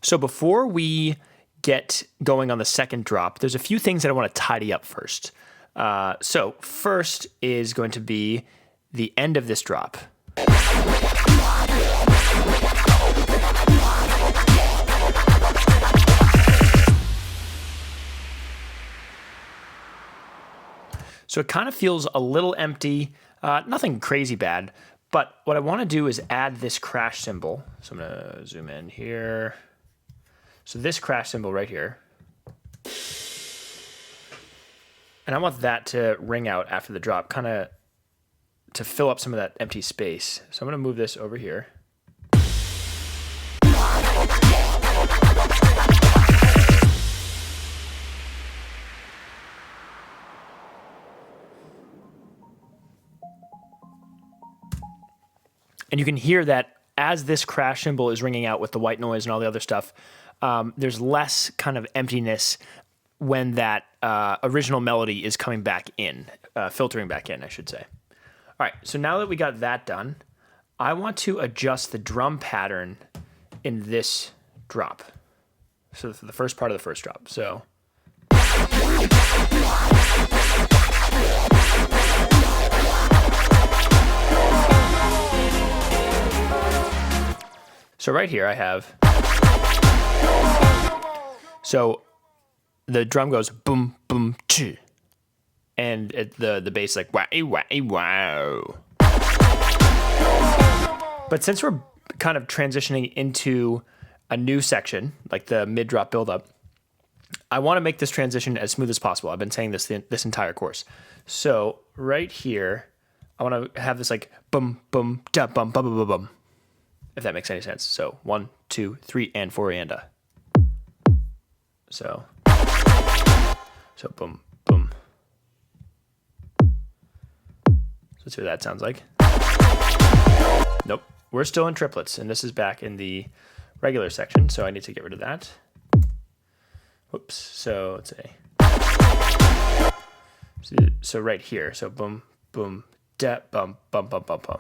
So before we get going on the second drop, there's a few things that I want to tidy up first. So first is going to be the end of this drop. So it kind of feels a little empty, nothing crazy bad, but what I want to do is add this crash cymbal. So I'm going to zoom in here. So this crash cymbal right here. And I want that to ring out after the drop, kind of to fill up some of that empty space. So I'm going to move this over here. And you can hear that as this crash cymbal is ringing out with the white noise and all the other stuff, there's less kind of emptiness when that original melody is coming back in, filtering back in, I should say. All right, so now that we got that done, I want to adjust the drum pattern in this drop. So for the first part of the first drop. So. So right here I have, so the drum goes boom, boom, ch, and the bass like wow, wow, wow. But since we're kind of transitioning into a new section, like the mid-drop build-up, I want to make this transition as smooth as possible. I've been saying this entire course. So right here, I want to have this like boom, boom, da, bum, bum, bum, bum, bum. If that makes any sense. So 1, 2, 3, and 4 and a. So boom, boom. So let's see what that sounds like. Nope, we're still in triplets, and this is back in the regular section, so I need to get rid of that. Whoops. So let's say. So right here. So boom, boom, da, bum, bum, bum, bum, bum.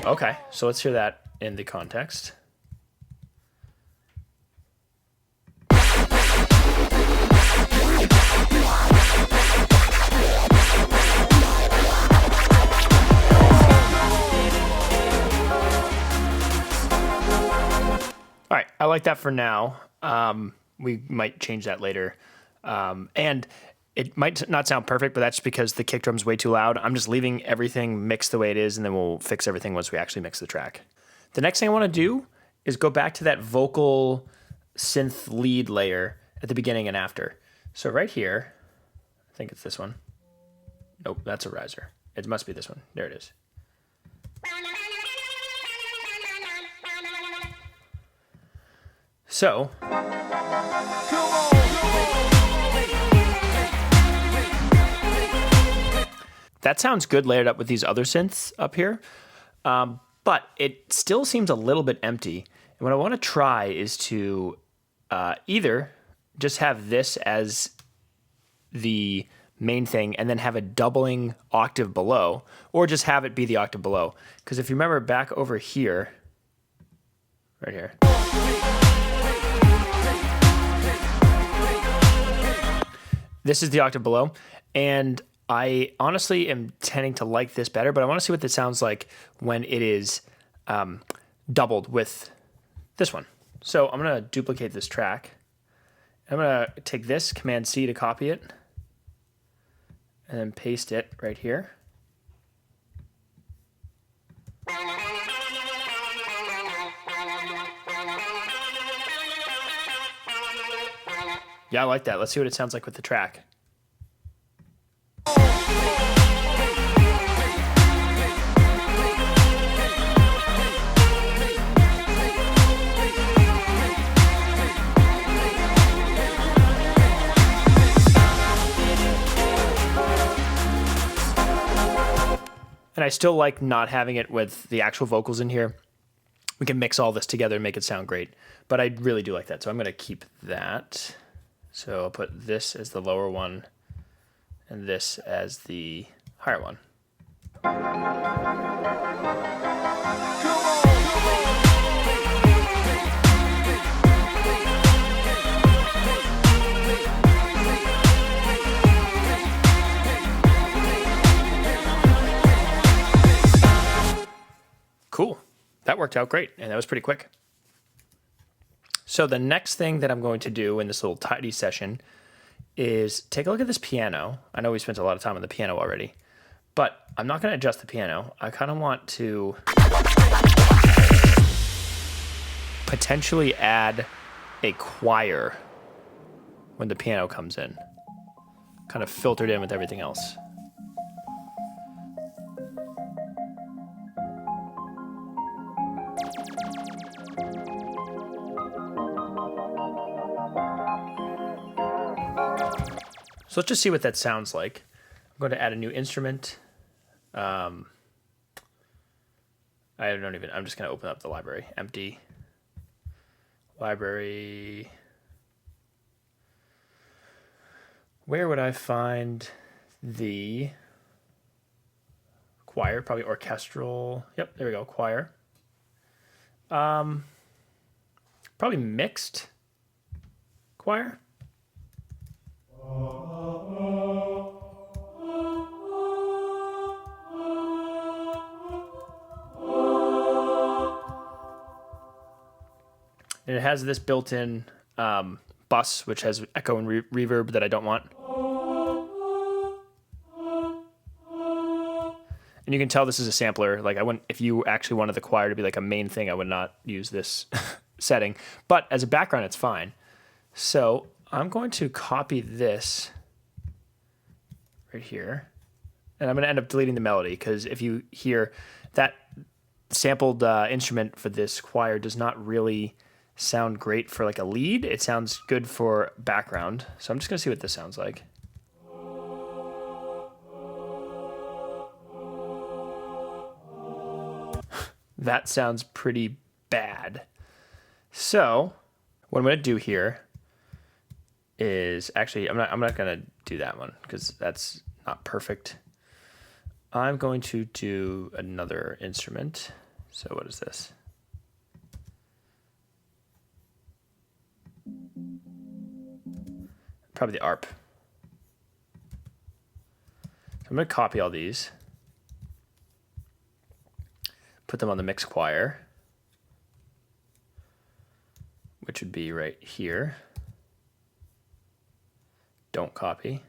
Okay, so let's hear that in the context. All right, I like that for now. We might change that later. And it might not sound perfect, but that's because the kick drum's way too loud. I'm just leaving everything mixed the way it is, and then we'll fix everything once we actually mix the track. The next thing I want to do is go back to that vocal synth lead layer at the beginning and after. So right here, I think it's this one. Nope, that's a riser. It must be this one. There it is. So. That sounds good layered up with these other synths up here, but it still seems a little bit empty. And what I want to try is to either just have this as the main thing and then have a doubling octave below, or just have it be the octave below. Because if you remember back over here, right here, this is the octave below, and I honestly am tending to like this better, but I want to see what this sounds like when it is doubled with this one. So I'm going to duplicate this track. I'm going to take this, Command-C to copy it, and then paste it right here. Yeah, I like that. Let's see what it sounds like with the track. And I still like not having it with the actual vocals in here. We can mix all this together and make it sound great. But I really do like that, so I'm going to keep that. So I'll put this as the lower one, and this as the higher one. Cool. That worked out great, and that was pretty quick. So the next thing that I'm going to do in this little tidy session is take a look at this piano. I know we spent a lot of time on the piano already, but I'm not going to adjust the piano. I kind of want to potentially add a choir when the piano comes in, kind of filtered in with everything else. So let's just see what that sounds like. I'm going to add a new instrument. I'm just going to open up the library. Empty. Library. Where would I find the choir? Probably orchestral. Yep, there we go, choir. Probably mixed choir. And it has this built-in bus, which has echo and reverb that I don't want. And you can tell this is a sampler. Like, I wouldn't, if you actually wanted the choir to be like a main thing, I would not use this setting. But as a background, it's fine. So I'm going to copy this right here. And I'm going to end up deleting the melody, because if you hear that sampled instrument for this choir does not really sound great for like a lead. It sounds good for background. So I'm just going to see what this sounds like. That sounds pretty bad. So what I'm going to do here is actually, I'm not going to do that one because that's not perfect. I'm going to do another instrument. So what is this? Probably the ARP. So I'm going to copy all these, put them on the mix choir, which would be right here. Don't copy.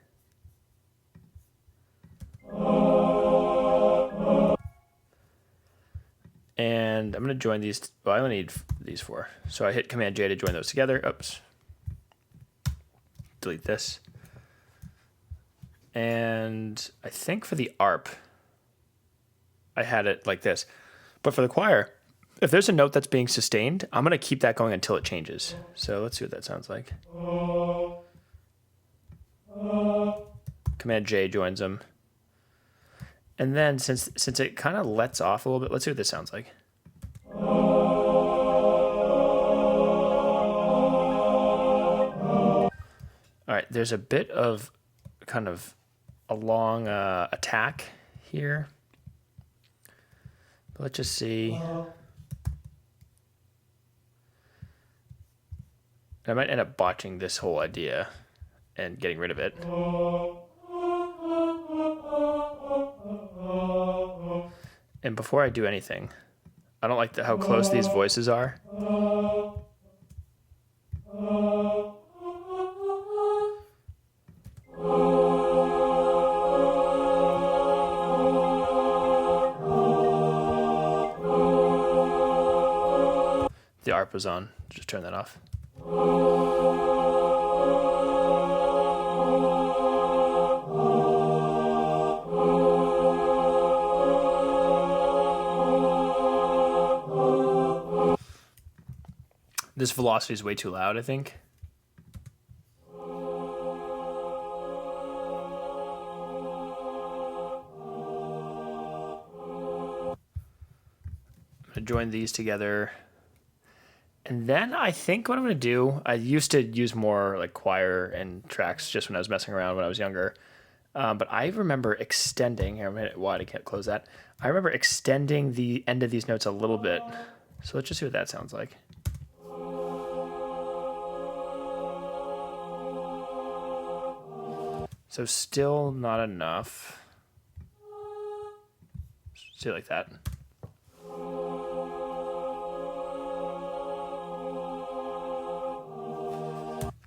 And I'm going to join these. Well, I only need these four. So I hit Command J to join those together. Oops. Delete this. And I think for the ARP, I had it like this. But for the choir, if there's a note that's being sustained, I'm going to keep that going until it changes. So let's see what that sounds like. Command J joins them. And then since it kind of lets off a little bit, let's see what this sounds like. All right, there's a bit of kind of a long attack here. But let's just see. I might end up botching this whole idea and getting rid of it. And before I do anything, I don't like how close these voices are. The ARP was on. Just turn that off. This velocity is way too loud, I think. I'm going to join these together. And then I think what I'm going to do, I used to use more like choir and tracks just when I was messing around when I was younger. But I remember extending, here, I'm gonna hit wide, I can't close that. I remember extending the end of these notes a little bit. So let's just see what that sounds like. So still not enough. See, like that.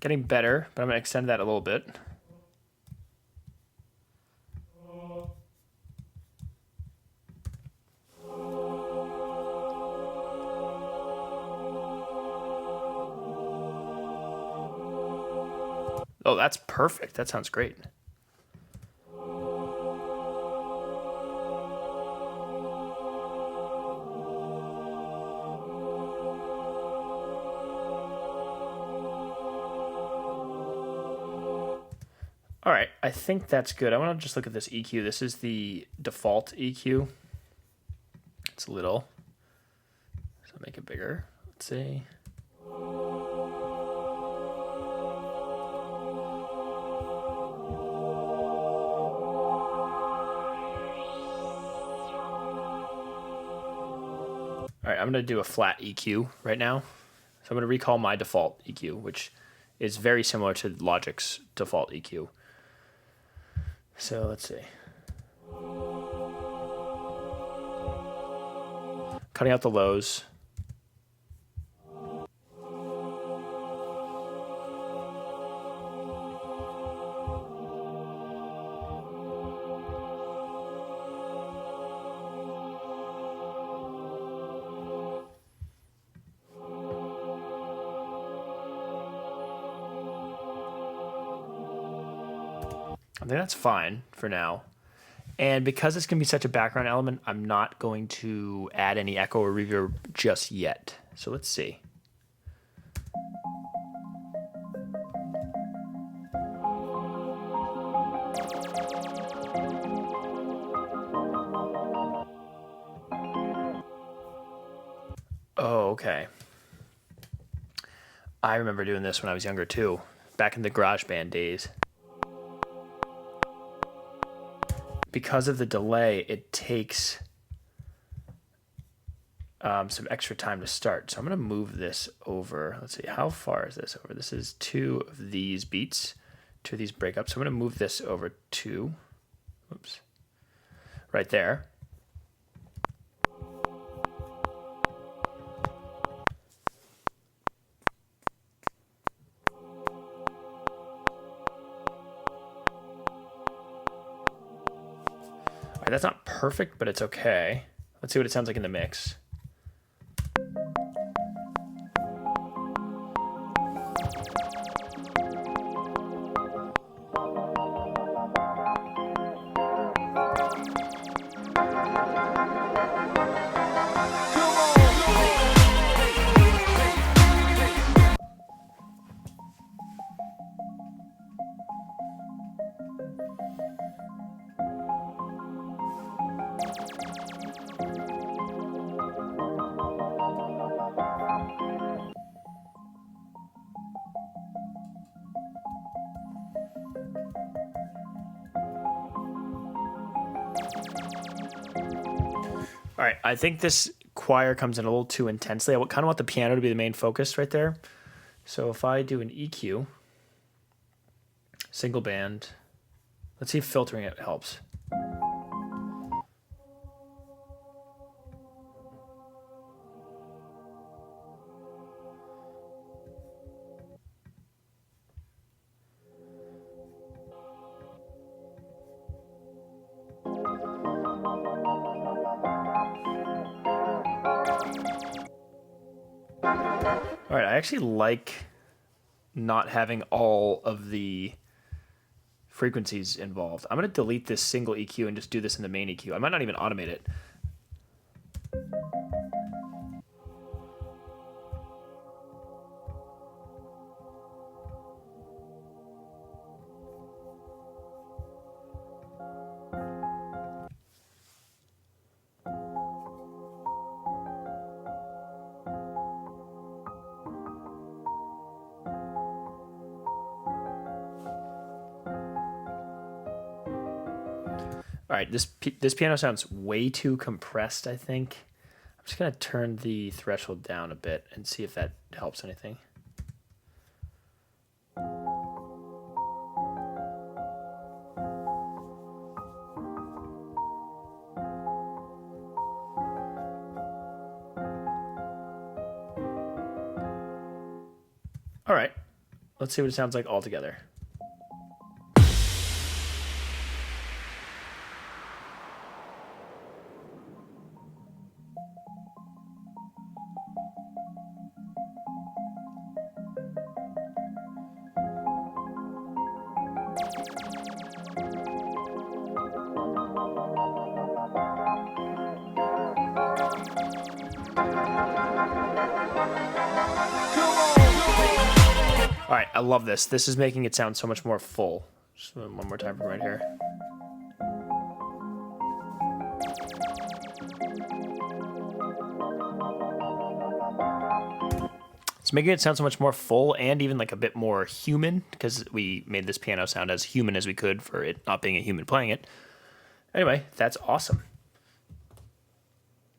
Getting better, but I'm gonna extend that a little bit. Oh, that's perfect. That sounds great. All right, I think that's good. I want to just look at this EQ. This is the default EQ. It's little, so make it bigger. Let's see. All right, I'm gonna do a flat EQ right now. So I'm gonna recall my default EQ, which is very similar to Logic's default EQ. So let's see. Cutting out the lows. I think that's fine for now. And because it's going to be such a background element, I'm not going to add any echo or reverb just yet. So let's see. Oh, okay. I remember doing this when I was younger too, back in the GarageBand days. Because of the delay, it takes some extra time to start. So I'm going to move this over. Let's see, how far is this over? This is 2 of these beats, 2 of these breakups. So I'm going to move this over to, oops, right there. All right, that's not perfect, but it's okay. Let's see what it sounds like in the mix. All right, I think this choir comes in a little too intensely. I kind of want the piano to be the main focus right there. So if I do an EQ, single band, let's see if filtering it helps. All right, I actually like not having all of the frequencies involved. I'm going to delete this single EQ and just do this in the main EQ. I might not even automate it. All right, this piano sounds way too compressed, I think. I'm just going to turn the threshold down a bit and see if that helps anything. All right, let's see what it sounds like all together. All right, I love this. This is making it sound so much more full. Just one more time from right here. It's making it sound so much more full and even like a bit more human, because we made this piano sound as human as we could for it not being a human playing it. Anyway, that's awesome.